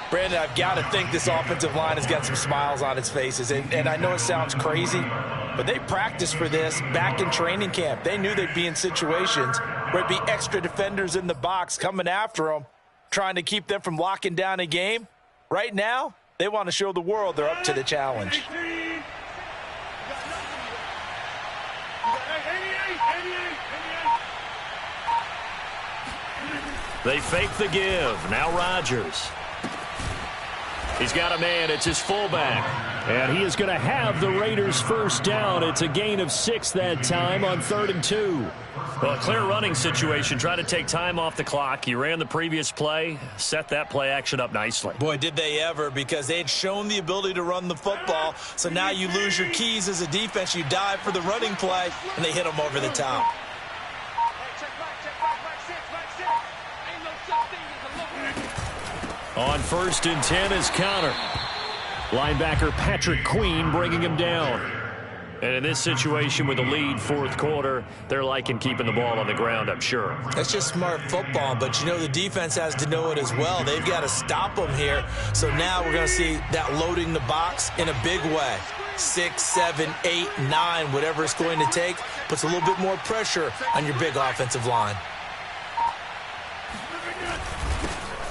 Brandon, I've got to think this offensive line has got some smiles on its faces. And I know it sounds crazy, but they practiced for this back in training camp. They knew they'd be in situations where it'd be extra defenders in the box coming after them, trying to keep them from locking down a game. Right now, they want to show the world they're up to the challenge. They fake the give. Now Rodgers. He's got a man. It's his fullback. And he is going to have the Raiders' 1st down. It's a gain of 6 that time on 3rd and 2. Well, a clear running situation. Try to take time off the clock. He ran the previous play, set that play action up nicely. Boy, did they ever, because they had shown the ability to run the football. So now you lose your keys as a defense. You dive for the running play, and they hit them over the top. On 1st and 10 is counter. Linebacker Patrick Queen bringing him down. And in this situation with the lead, fourth quarter, they're liking keeping the ball on the ground, I'm sure. That's just smart football, but you know the defense has to know it as well. They've got to stop them here. So now we're going to see that loading the box in a big way. 6, 7, 8, 9, whatever it's going to take, puts a little bit more pressure on your big offensive line.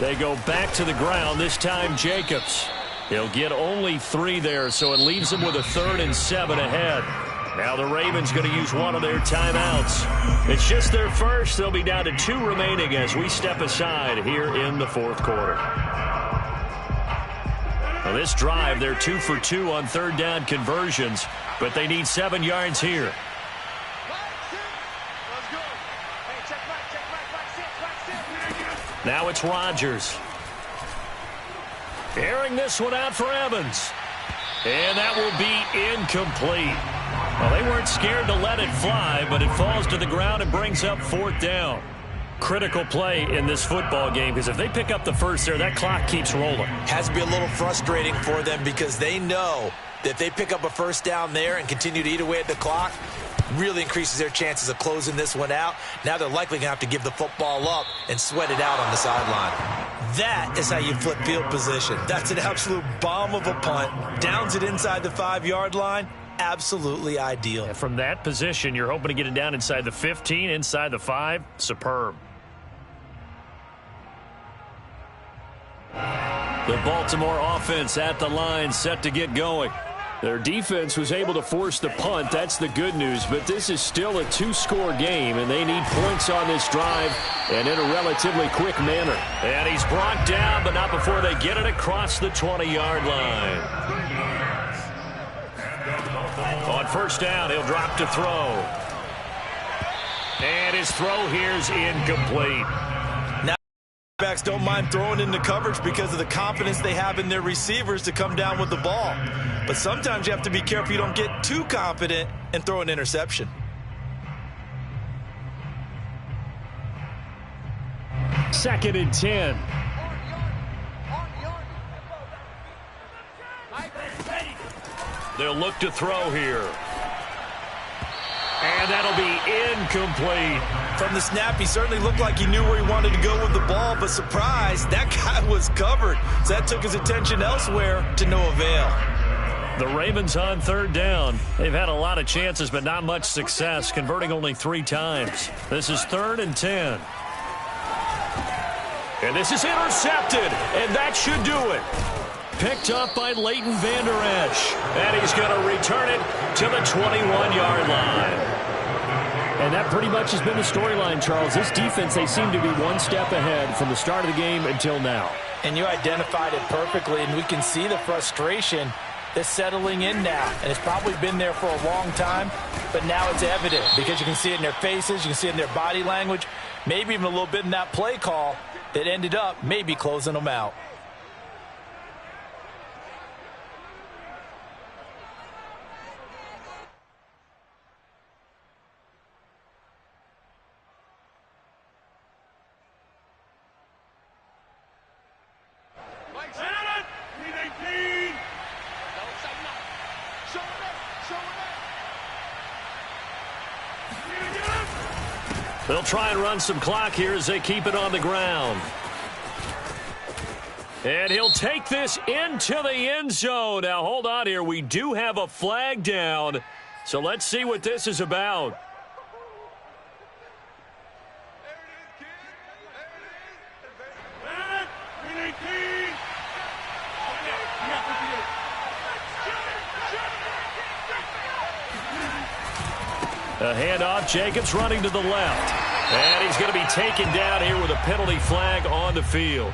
They go back to the ground, this time Jacobs. He'll get only 3 there, so it leaves them with a 3rd and 7 ahead. Now the Ravens going to use one of their timeouts. It's just their first. They'll be down to 2 remaining as we step aside here in the fourth quarter. Now this drive, they're 2 for 2 on 3rd down conversions, but they need 7 yards here. Now it's Rodgers. Airing this one out for Evans. And that will be incomplete. Well, they weren't scared to let it fly, but it falls to the ground and brings up 4th down. Critical play in this football game, because if they pick up the first there, that clock keeps rolling. Has to be a little frustrating for them because they know that if they pick up a first down there and continue to eat away at the clock, really increases their chances of closing this one out. Now they're likely going to have to give the football up and sweat it out on the sideline. That is how you flip field position. That's an absolute bomb of a punt. Downs it inside the 5-yard line. Absolutely ideal. And from that position, you're hoping to get it down inside the 15, inside the 5. Superb. The Baltimore offense at the line, set to get going. Their defense was able to force the punt. That's the good news. But this is still a 2-score game, and they need points on this drive and in a relatively quick manner. And he's brought down, but not before they get it across the 20-yard line. On first down, he'll drop to throw. And his throw here's incomplete. Backs don't mind throwing into coverage because of the confidence they have in their receivers to come down with the ball. But sometimes you have to be careful you don't get too confident and throw an interception. Second and 10. They'll look to throw here. And that'll be incomplete. From the snap, he certainly looked like he knew where he wanted to go with the ball, but surprise, that guy was covered. So that took his attention elsewhere to no avail. The Ravens on 3rd down. They've had a lot of chances, but not much success, converting only 3 times. This is 3rd and 10. And this is intercepted, and that should do it. Picked up by Leighton Vander Esch. And he's going to return it to the 21-yard line. And that pretty much has been the storyline, Charles. This defense, they seem to be one step ahead from the start of the game until now. And you identified it perfectly, and we can see the frustration that's settling in now. And it's probably been there for a long time, but now it's evident because you can see it in their faces, you can see it in their body language, maybe even a little bit in that play call that ended up maybe closing them out. They'll try and run some clock here as they keep it on the ground. And he'll take this into the end zone. Now, hold on here. We do have a flag down. So let's see what this is about. A handoff, Jacobs running to the left. And he's going to be taken down here with a penalty flag on the field.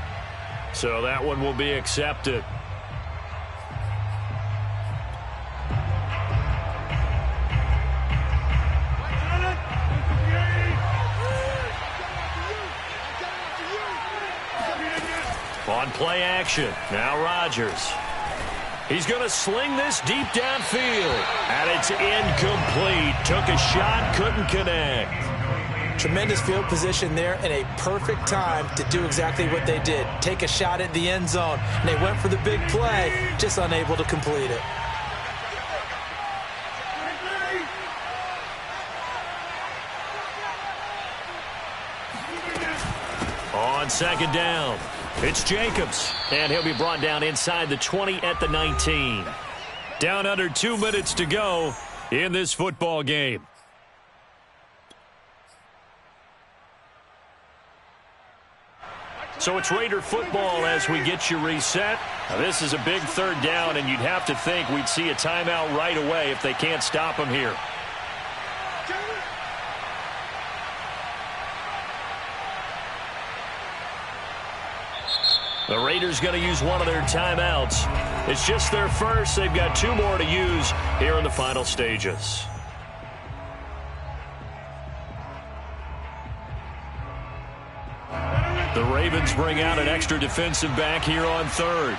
So that one will be accepted. On play action, now Rodgers. He's going to sling this deep downfield. And it's incomplete. Took a shot, couldn't connect. Tremendous field position there and a perfect time to do exactly what they did. Take a shot at the end zone. And they went for the big play, just unable to complete it. second down. It's Jacobs, and he'll be brought down inside the 20 at the 19. Down under 2 minutes to go in this football game. So it's Raider football as we get you reset. Now, this is a big third down, and you'd have to think we'd see a timeout right away if they can't stop him here. The Raiders going to use one of their timeouts. It's just their first. They've got 2 more to use here in the final stages. The Ravens bring out an extra defensive back here on third.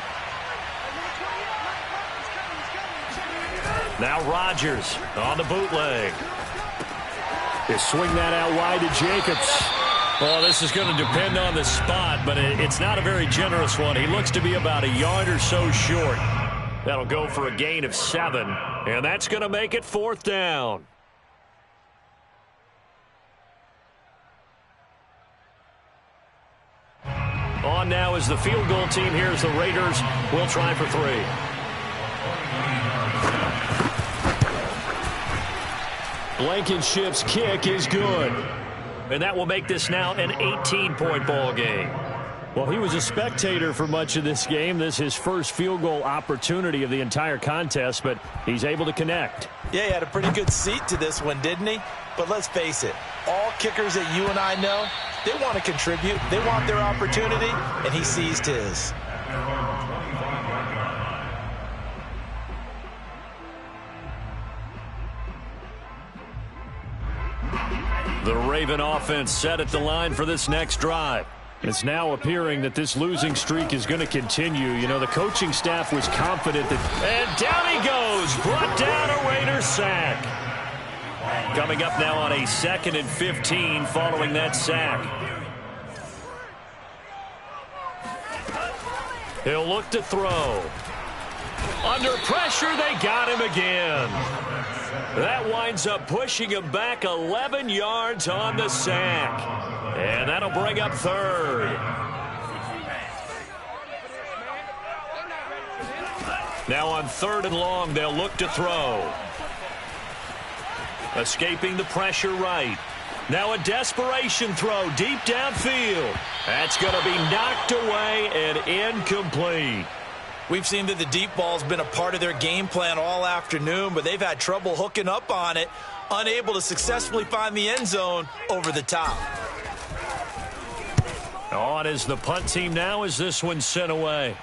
Now Rodgers on the bootleg. They swing that out wide to Jacobs. Well, this is going to depend on the spot, but it's not a very generous one. He looks to be about a yard or so short. That'll go for a gain of 7, and that's going to make it 4th down. On now is the field goal team. Here's the Raiders. We'll try for 3. Blankenship's kick is good. And that will make this now an 18-point ball game. Well, he was a spectator for much of this game. This is his first field goal opportunity of the entire contest, but he's able to connect. Yeah, he had a pretty good seat to this one, didn't he? But let's face it, all kickers that you and I know, they want to contribute. They want their opportunity, and he seized his. The Raven offense set at the line for this next drive. It's now appearing that this losing streak is going to continue. You know, the coaching staff was confident that... And down he goes. Brought down a Raiders sack. Coming up now on a 2nd and 15 following that sack. He'll look to throw. Under pressure, they got him again. That winds up pushing him back 11 yards on the sack. And that'll bring up 3rd. Now on 3rd and long, they'll look to throw. Escaping the pressure right. Now a desperation throw deep downfield. That's going to be knocked away and incomplete. We've seen that the deep ball's been a part of their game plan all afternoon, but they've had trouble hooking up on it, unable to successfully find the end zone over the top. On is the punt team now as this one's sent away.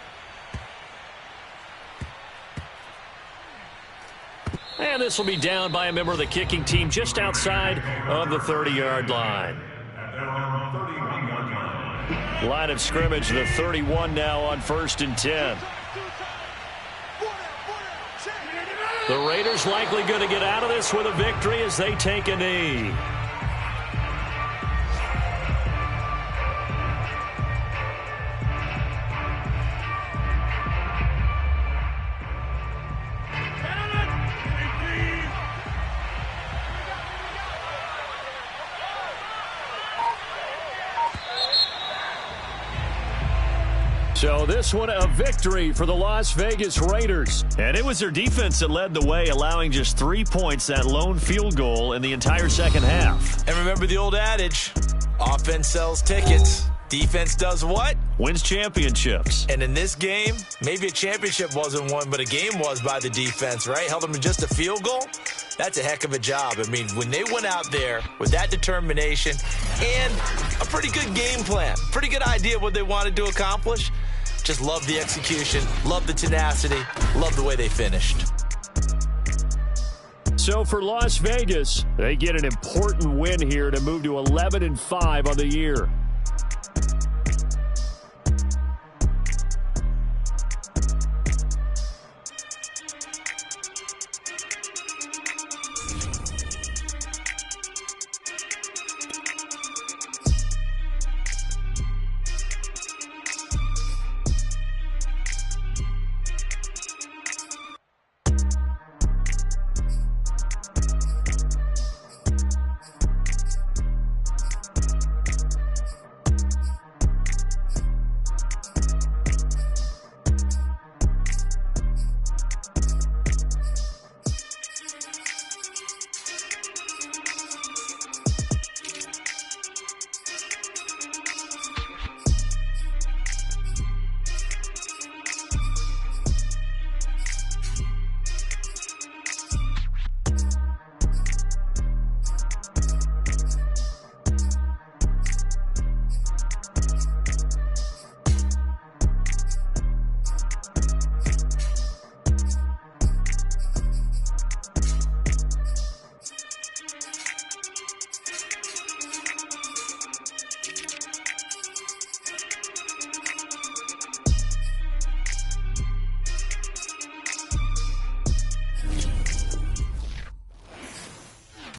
And this will be down by a member of the kicking team just outside of the 30-yard line. Line of scrimmage, the 31 now on 1st and 10. The Raiders likely going to get out of this with a victory as they take a knee. So this one a victory for the Las Vegas Raiders. And it was their defense that led the way, allowing just 3 points, that lone field goal in the entire second half. And remember the old adage, offense sells tickets. Defense does what? Wins championships. And in this game, maybe a championship wasn't won, but a game was by the defense, right? Held them to just a field goal. That's a heck of a job. I mean, when they went out there with that determination and a pretty good game plan, pretty good idea of what they wanted to accomplish, just love the execution, love the tenacity, love the way they finished. So for Las Vegas, they get an important win here to move to 11-5 on the year.